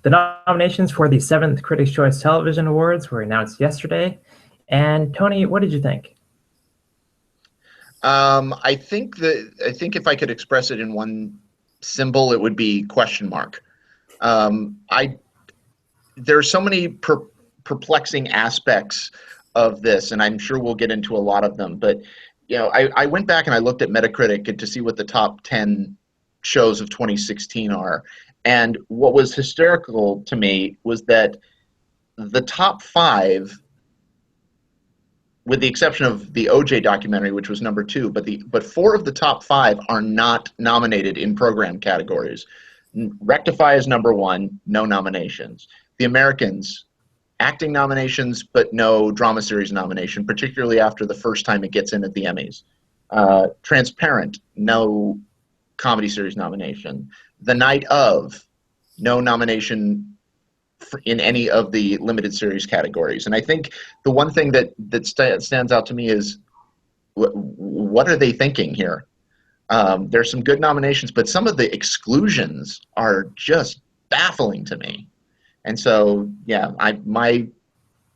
The nominations for the 7th Critics' Choice Television Awards were announced yesterday. And Tony, what did you think? I think if I could express it in one symbol, it would be question mark. There are so many perplexing aspects of this, and I'm sure we'll get into a lot of them. But I went back and I looked at Metacritic to see what the top 10 shows of 2016 are, and what was hysterical to me was that the top 5, with the exception of the OJ documentary, which was number 2, but 4 of the top 5 are not nominated in program categories. Rectify is number 1, no nominations. The Americans, acting nominations, but no drama series nomination, particularly after the first time it gets in at the Emmys. Transparent, no comedy series nomination. The Night Of, no nomination in any of the limited series categories. And I think the one thing that stands out to me is what are they thinking here? There's some good nominations, but some of the exclusions are just baffling to me. And so, yeah, my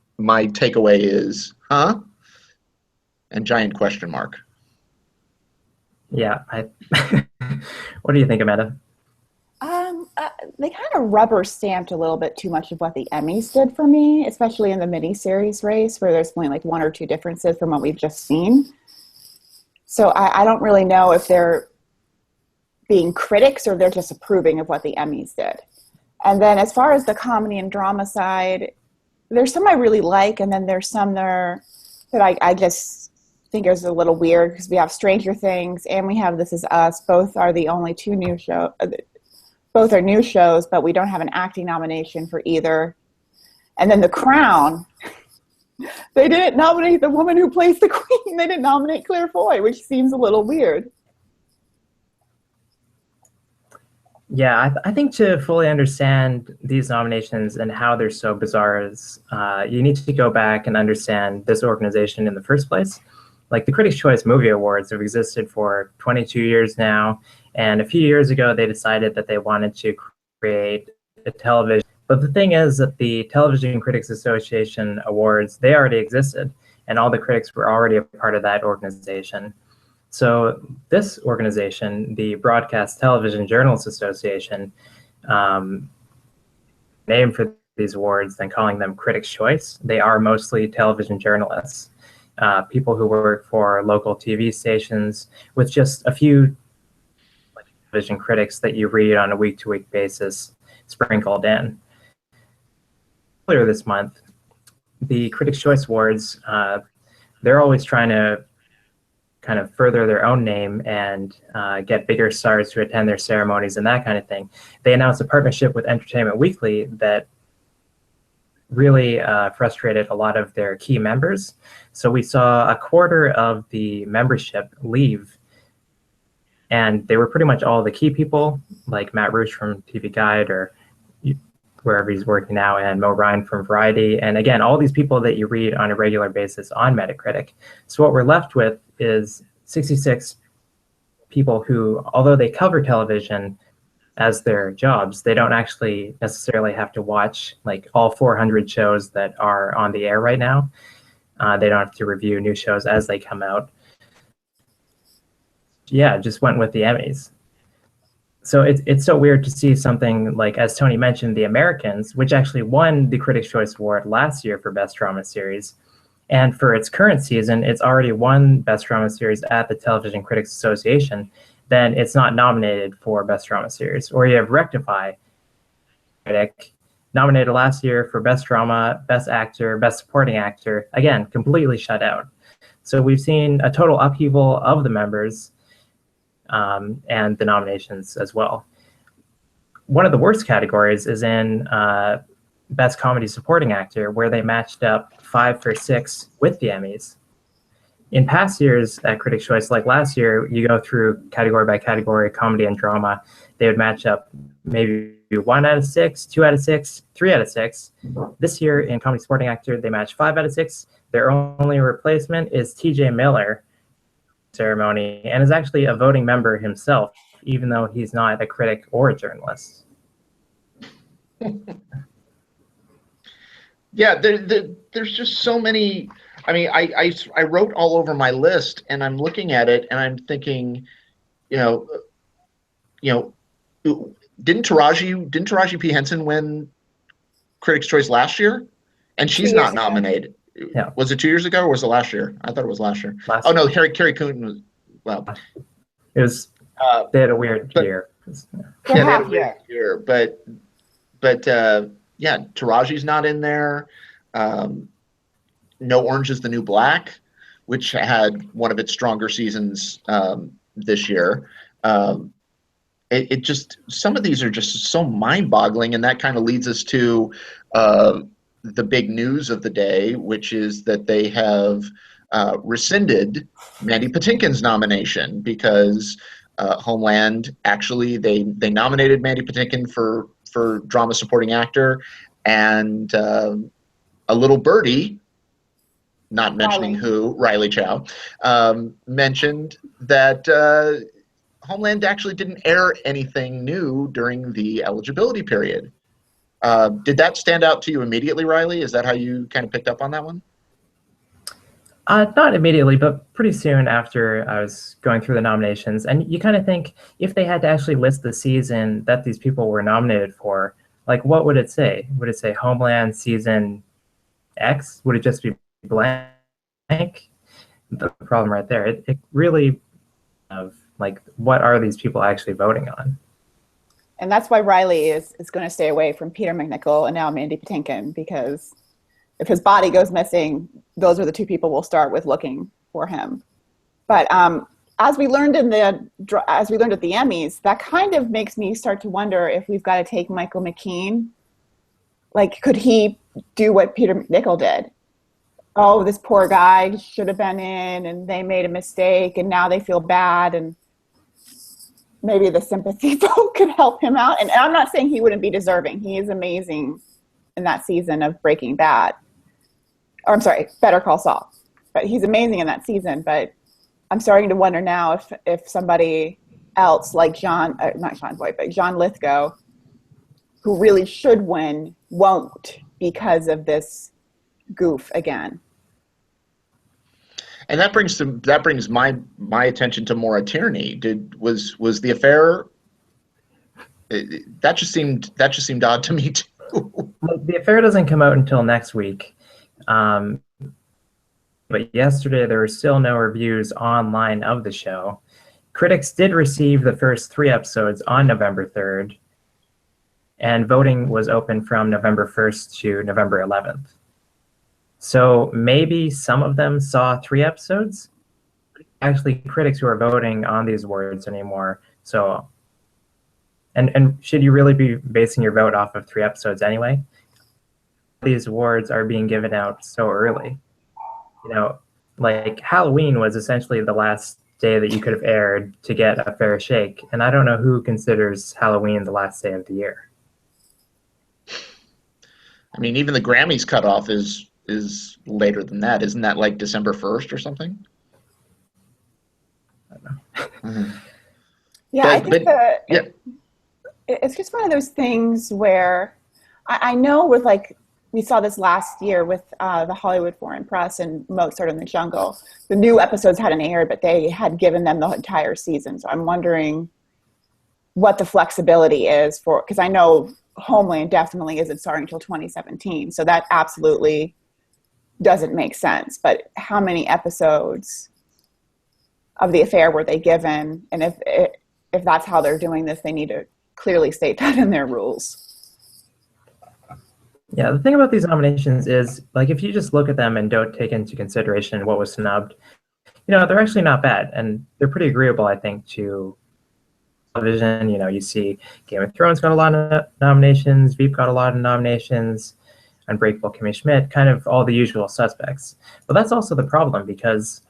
takeaway is, huh? And giant question mark. Yeah, what do you think, Amanda? They kind of rubber stamped a little bit too much of what the Emmys did for me, especially in the miniseries race, where there's only like 1 or 2 differences from what we've just seen. So I don't really know if they're being critics or they're just approving of what the Emmys did. And then as far as the comedy and drama side, there's some I really like, and then there's some that I just think is a little weird, because we have Stranger Things and we have This Is Us. Both are the only 2 new shows. Both are new shows, but we don't have an acting nomination for either. And then The Crown, they didn't nominate the woman who plays the queen. They didn't nominate Claire Foy, which seems a little weird. Yeah, I think to fully understand these nominations and how they're so bizarre is you need to go back and understand this organization in the first place. Like, the Critics' Choice Movie Awards have existed for 22 years now, and a few years ago they decided that they wanted to create a television. But the thing is that the Television Critics Association Awards, they already existed, and all the critics were already a part of that organization. So this organization, the Broadcast Television Journalists Association, named for these awards, then calling them Critics' Choice. They are mostly television journalists, people who work for local TV stations, with just a few television critics that you read on a week-to-week basis sprinkled in. Earlier this month, the Critics' Choice Awards, they're always trying to kind of further their own name and get bigger stars to attend their ceremonies and that kind of thing. They announced a partnership with Entertainment Weekly that really frustrated a lot of their key members. So we saw a quarter of the membership leave, and they were pretty much all the key people, like Matt Rush from TV Guide or wherever he's working now, and Mo Ryan from Variety. And again, all these people that you read on a regular basis on Metacritic. So what we're left with is 66 people who, although they cover television as their jobs, they don't actually necessarily have to watch like all 400 shows that are on the air right now. They don't have to review new shows as they come out. Yeah, just went with the Emmys. So it's so weird to see something like, as Tony mentioned, The Americans, which actually won the Critics' Choice Award last year for Best Drama Series. And for its current season, it's already won Best Drama Series at the Television Critics Association. Then it's not nominated for Best Drama Series. Or you have Rectify, nominated last year for Best Drama, Best Actor, Best Supporting Actor. Again, completely shut out. So we've seen a total upheaval of the members and the nominations as well. One of the worst categories is in Best Comedy Supporting Actor, where they matched up 5 for 6 with the Emmys. In past years at Critics' Choice, like last year, you go through category by category, comedy and drama. They would match up maybe 1 out of 6, 2 out of 6, 3 out of 6. This year in Comedy Supporting Actor, they match 5 out of 6. Their only replacement is TJ Miller ceremony, and is actually a voting member himself, even though he's not a critic or a journalist. Yeah, there's just so many. I mean, I wrote all over my list, and I'm looking at it, and I'm thinking, you know, didn't Taraji P Henson win Critics' Choice last year, and she's 2 years not ago. nominated. Yeah. Was it 2 years ago or was it last year? I thought it was last year. Last Oh no, year. Carrie Coon was. Well, It was. They had a weird year. For yeah, half year, but yeah, Taraji's not in there. No Orange is the New Black, which had one of its stronger seasons this year. It just, some of these are just so mind-boggling, and that kind of leads us to the big news of the day, which is that they have rescinded Mandy Patinkin's nomination because Homeland actually they nominated Mandy Patinkin for drama supporting actor, and a little birdie, not mentioning who, Riley Chow, mentioned that Homeland actually didn't air anything new during the eligibility period. Did that stand out to you immediately, Riley? Is that how you kind of picked up on that one? Not immediately, but pretty soon after I was going through the nominations. And you kind of think, if they had to actually list the season that these people were nominated for, like, what would it say? Would it say Homeland season X? Would it just be blank? The problem right there. It really, like, what are these people actually voting on? And that's why Riley is going to stay away from Peter McNichol and now Mandy Patinkin, because if his body goes missing, those are the two people we'll start with looking for him. But as we learned at the Emmys, that kind of makes me start to wonder if we've got to take Michael McKean. Like, could he do what Peter McNichol did? Oh, this poor guy should have been in, and they made a mistake, and now they feel bad, and maybe the sympathy vote could help him out. And I'm not saying he wouldn't be deserving. He is amazing in that season of Breaking Bad. Or I'm sorry, Better Call Saul. But he's amazing in that season. But I'm starting to wonder now if somebody else like not John Boyd, but John Lithgow, who really should win, won't because of this goof again. And that brings my attention to Maura Tierney. Was the affair? That just seemed odd to me too. The affair doesn't come out until next week. But yesterday there were still no reviews online of the show. Critics did receive the first 3 episodes on November 3rd, and voting was open from November 1st to November 11th. So maybe some of them saw 3 episodes. Actually, critics who are voting on these awards anymore. So, and should you really be basing your vote off of 3 episodes anyway? These awards are being given out so early. You know, like Halloween was essentially the last day that you could have aired to get a fair shake, and I don't know who considers Halloween the last day of the year. I mean, even the Grammys cutoff is later than that. Isn't that like December 1st or something? I don't know. Mm-hmm. Yeah, I think it's just one of those things where I know with, like, we saw this last year with the Hollywood Foreign Press and Mozart in the Jungle. The new episodes hadn't aired, but they had given them the entire season. So I'm wondering what the flexibility is for, because I know Homeland definitely isn't starting until 2017. So that absolutely doesn't make sense. But how many episodes of The Affair were they given? And if that's how they're doing this, they need to clearly state that in their rules. Yeah, the thing about these nominations is, like, if you just look at them and don't take into consideration what was snubbed, you know, they're actually not bad, and they're pretty agreeable, I think, to television. You know, you see Game of Thrones got a lot of nominations, Veep got a lot of nominations, Unbreakable Kimmy Schmidt, kind of all the usual suspects. But that's also the problem, because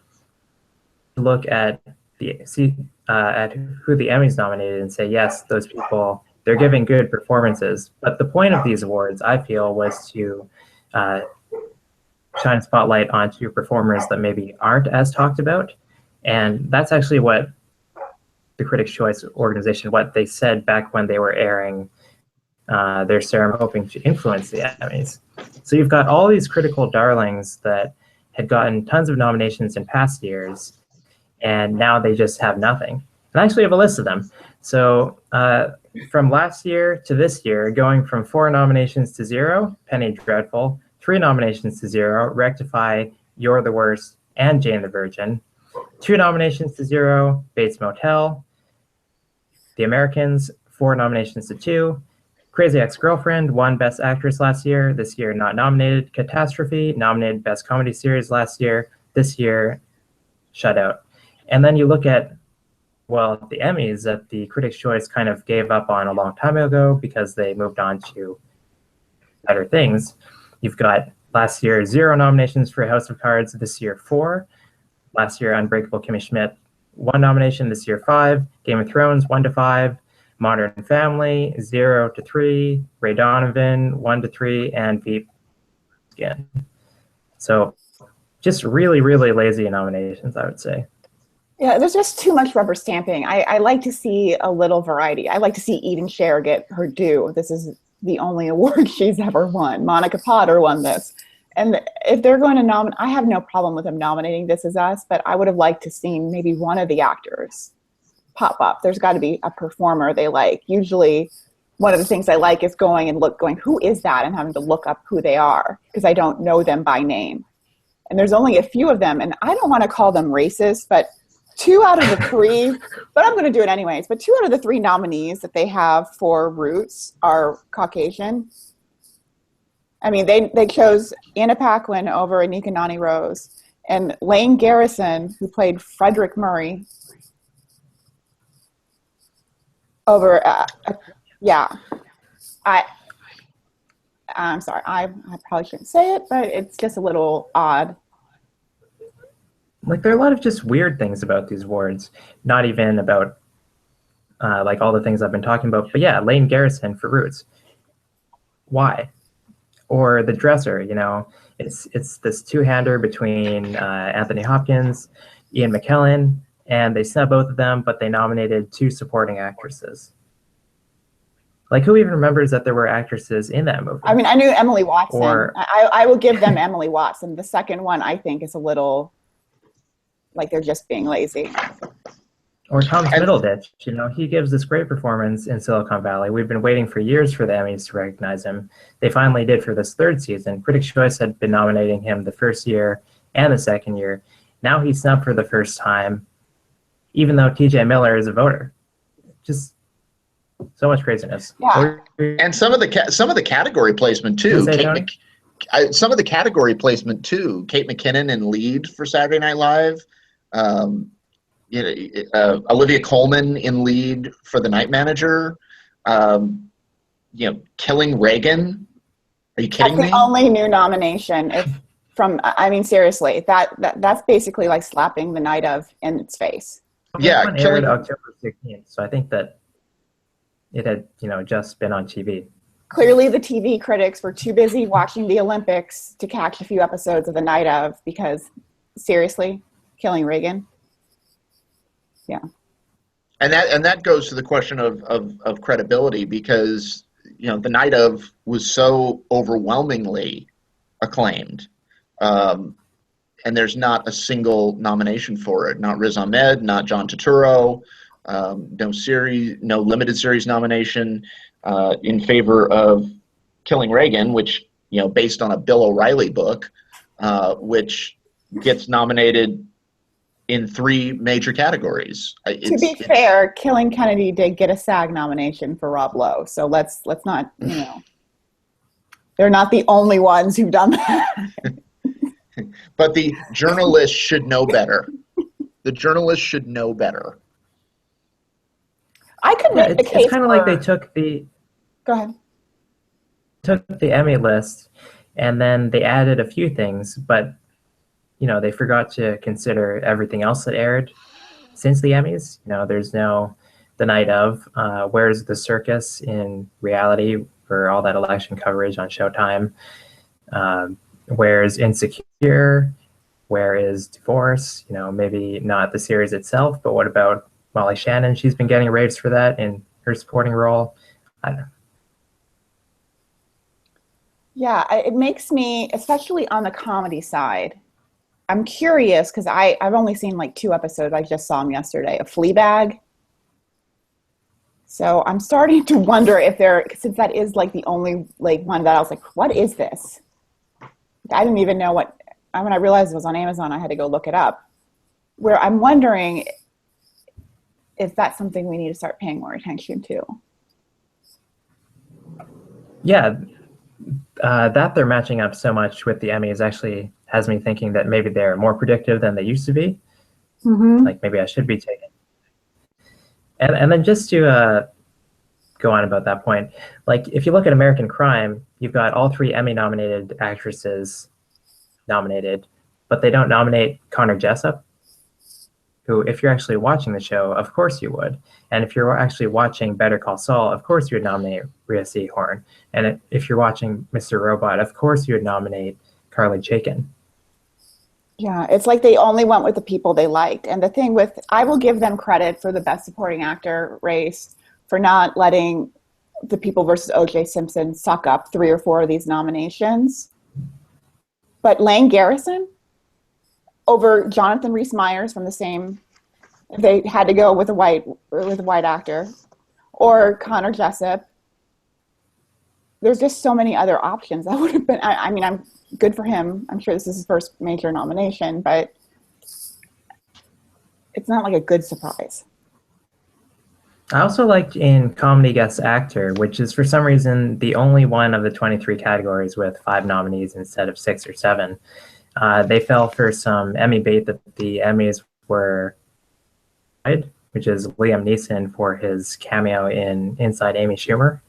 you look at at who the Emmys nominated and say, yes, those people, they're giving good performances. But the point of these awards, I feel, was to shine a spotlight onto performers that maybe aren't as talked about. And that's actually what the Critics' Choice organization, what they said back when they were airing their ceremony, hoping to influence the Emmys. So you've got all these critical darlings that had gotten tons of nominations in past years, and now they just have nothing. And I actually have a list of them. So from last year to this year, going from 4 nominations to 0, Penny Dreadful, 3 nominations to 0, Rectify, You're the Worst, and Jane the Virgin, 2 nominations to 0, Bates Motel, The Americans, 4 nominations to 2, Crazy Ex-Girlfriend won Best Actress last year, this year not nominated, Catastrophe nominated Best Comedy Series last year, this year shut out. And then you look at, well, the Emmys that the Critics' Choice kind of gave up on a long time ago because they moved on to better things. You've got last year 0 nominations for House of Cards, this year 4. Last year Unbreakable Kimmy Schmidt 1 nomination, this year 5. Game of Thrones 1 to 5. Modern Family 0 to 3. Ray Donovan 1 to 3, and Veep again. So just really, really lazy nominations, I would say. Yeah, there's just too much rubber stamping. I like to see a little variety. I like to see Eden Scher get her due. This is the only award she's ever won. Monica Potter won this. And if they're going to nominate, I have no problem with them nominating This Is Us, but I would have liked to see maybe one of the actors pop up. There's got to be a performer they like. Usually one of the things I like is going, who is that? And having to look up who they are because I don't know them by name. And there's only a few of them. And I don't want to call them racist, but 2 out of the 3, but I'm going to do it anyways. But 2 out of the 3 nominees that they have for Roots are Caucasian. I mean, they chose Anna Paquin over Anika Noni Rose, and Lane Garrison, who played Frederick Murray, over. I'm sorry, I probably shouldn't say it, but it's just a little odd. Like, there are a lot of just weird things about these awards, not even about like all the things I've been talking about. But yeah, Lane Garrison for Roots. Why? Or The Dresser, it's this two-hander between Anthony Hopkins, Ian McKellen, and they snubbed both of them, but they nominated 2 supporting actresses. Like, who even remembers that there were actresses in that movie? I mean, I knew Emily Watson. I will give them Emily Watson. The second one, I think, is a little like they're just being lazy. Or Thomas Middleditch, he gives this great performance in Silicon Valley. We've been waiting for years for the Emmys to recognize him. They finally did for this 3rd season. Critics' Choice had been nominating him the first year and the second year. Now he's snubbed for the first time, even though TJ Miller is a voter. Just so much craziness. Yeah. And some of the category placement too. Some of the category placement too. Kate McKinnon in lead for Saturday Night Live. Olivia Colman in lead for The Night Manager. Killing Reagan. Are you kidding me? That's the only new nomination. Seriously, that's basically like slapping The Night Of in its face. Yeah, it aired October 16th, so I think that it had, just been on TV. Clearly, the TV critics were too busy watching the Olympics to catch a few episodes of The Night Of because, seriously, Killing Reagan. Yeah. And that goes to the question of credibility because, The Night Of was so overwhelmingly acclaimed. And there's not a single nomination for it. Not Riz Ahmed, not John Turturro, no limited series nomination in favor of Killing Reagan, which, based on a Bill O'Reilly book, which gets nominated in 3 major categories. To be fair, Killing Kennedy did get a SAG nomination for Rob Lowe, so let's not, they're not the only ones who've done that. But the journalists should know better. The journalists should know better. I could make the case. It's kind of like they took the. Go ahead. Took the Emmy list, and then they added a few things, but they forgot to consider everything else that aired since the Emmys. There's no The Night Of. Where's the Circus in reality for all that election coverage on Showtime? Where's Insecure? Where is Divorce? Maybe not the series itself, but what about Molly Shannon? She's been getting raves for that in her supporting role. I don't know. Yeah, it makes me, especially on the comedy side, I'm curious because I've only seen like 2 episodes. I just saw them yesterday of Fleabag. So I'm starting to wonder if they're, since that is like the only like one that I was like, what is this? I didn't even know what, when I realized it was on Amazon, I had to go look it up. Where I'm wondering if that's something we need to start paying more attention to. Yeah, that they're matching up so much with the Emmys actually has me thinking that maybe they're more predictive than they used to be. Mm-hmm. Like maybe I should be taking. And then just to go on about that point, like if you look at American Crime, you've got all 3 Emmy-nominated actresses nominated, but they don't nominate Connor Jessup, who, if you're actually watching the show, of course you would. And if you're actually watching Better Call Saul, of course you would nominate Rhea Seehorn. And if you're watching Mr. Robot, of course you would nominate Carly Chaikin. Yeah, it's like they only went with the people they liked. And the thing with, I will give them credit for the Best Supporting Actor race for not letting The People versus O.J. Simpson suck up 3 or 4 of these nominations. But Lane Garrison over Jonathan Rhys-Meyers from the same, they had to go with a white actor, or Connor Jessup. There's just so many other options that would have been, I mean, I'm good for him. I'm sure this is his first major nomination, but it's not like a good surprise. I also liked in Comedy Guest Actor, which is for some reason the only one of the 23 categories with 5 nominees instead of 6 or 7. They fell for some Emmy bait that the Emmys were, which is Liam Neeson for his cameo in Inside Amy Schumer.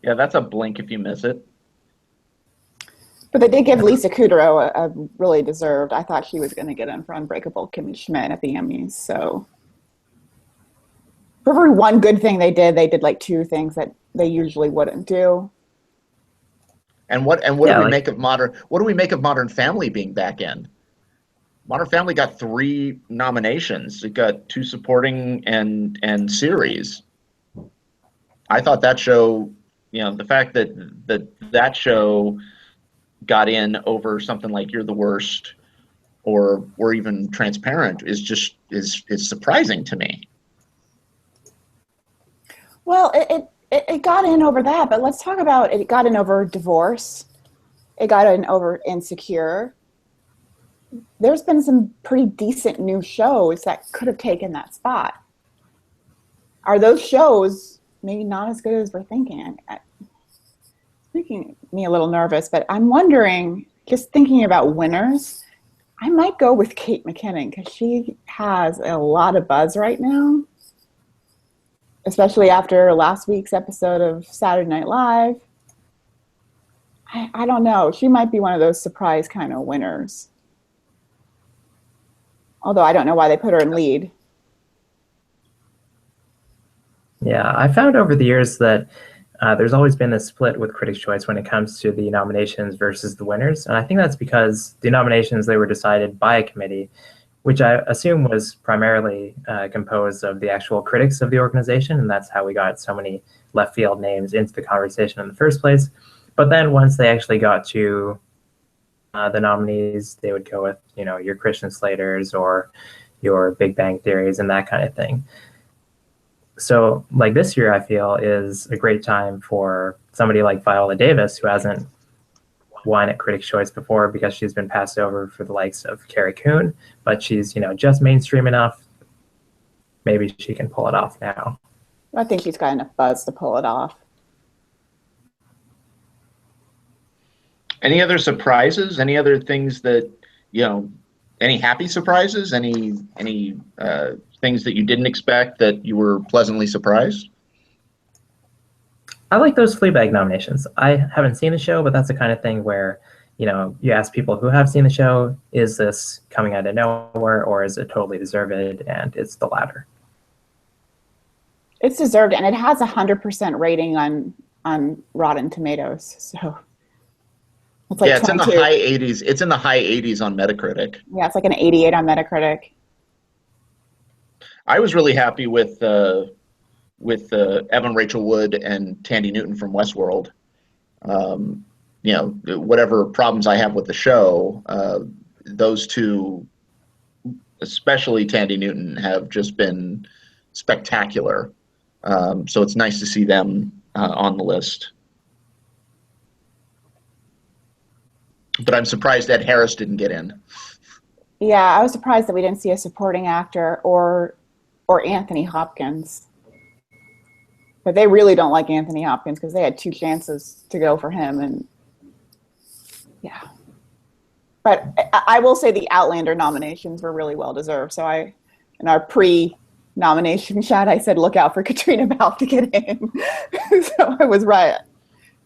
Yeah, that's a blink if you miss it. But they did give Lisa Kudrow a really deserved. I thought she was going to get in for Unbreakable Kimmy Schmidt at the Emmys. So for every one good thing they did like 2 things that they usually wouldn't do. And what do we make of Modern Family being back in? Modern Family got 3 nominations. It got 2 supporting and series. I thought that show, the fact that show got in over something like You're the Worst or even Transparent is surprising to me. Well, it got in over that, but let's talk about it. Got in over Divorce. It got in over Insecure. There's been some pretty decent new shows that could have taken that spot. Are those shows maybe not as good as we're thinking? It's making me a little nervous, but I'm wondering, just thinking about winners, I might go with Kate McKinnon because she has a lot of buzz right now, especially after last week's episode of Saturday Night Live. I don't know. She might be one of those surprise kind of winners. Although I don't know why they put her in lead. Yeah, I found over the years that there's always been this split with Critics' Choice when it comes to the nominations versus the winners. And I think that's because the nominations, they were decided by a committee, which I assume was primarily composed of the actual critics of the organization. And that's how we got so many left field names into the conversation in the first place. But then once they actually got to the nominees, they would go with, your Christian Slaters or your Big Bang Theories and that kind of thing. So like this year, I feel is a great time for somebody like Viola Davis, who hasn't won at Critics' Choice before because she's been passed over for the likes of Carrie Coon, but she's, just mainstream enough. Maybe she can pull it off now. I think she's got enough buzz to pull it off. Any other surprises? Any other things that, any happy surprises? Any things that you didn't expect that you were pleasantly surprised? I like those Fleabag nominations. I haven't seen the show, but that's the kind of thing where, you ask people who have seen the show, is this coming out of nowhere or is it totally deserved? And it's the latter. It's deserved, and it has 100% rating on Rotten Tomatoes. So it's like it's 22. in the high 80s. It's in the high 80s on Metacritic. Yeah, it's like an 88 on Metacritic. I was really happy with with Evan Rachel Wood and Tandy Newton from Westworld. You know, whatever problems I have with the show, those two, especially Tandy Newton, have just been spectacular. So it's nice to see them on the list. But I'm surprised Ed Harris didn't get in. Yeah, I was surprised that we didn't see a supporting actor or Anthony Hopkins. But they really don't like Anthony Hopkins because they had 2 chances to go for him, and yeah. But I will say the Outlander nominations were really well deserved. So in our pre-nomination chat, I said, look out for Katrina Balfe to get in. So I was right.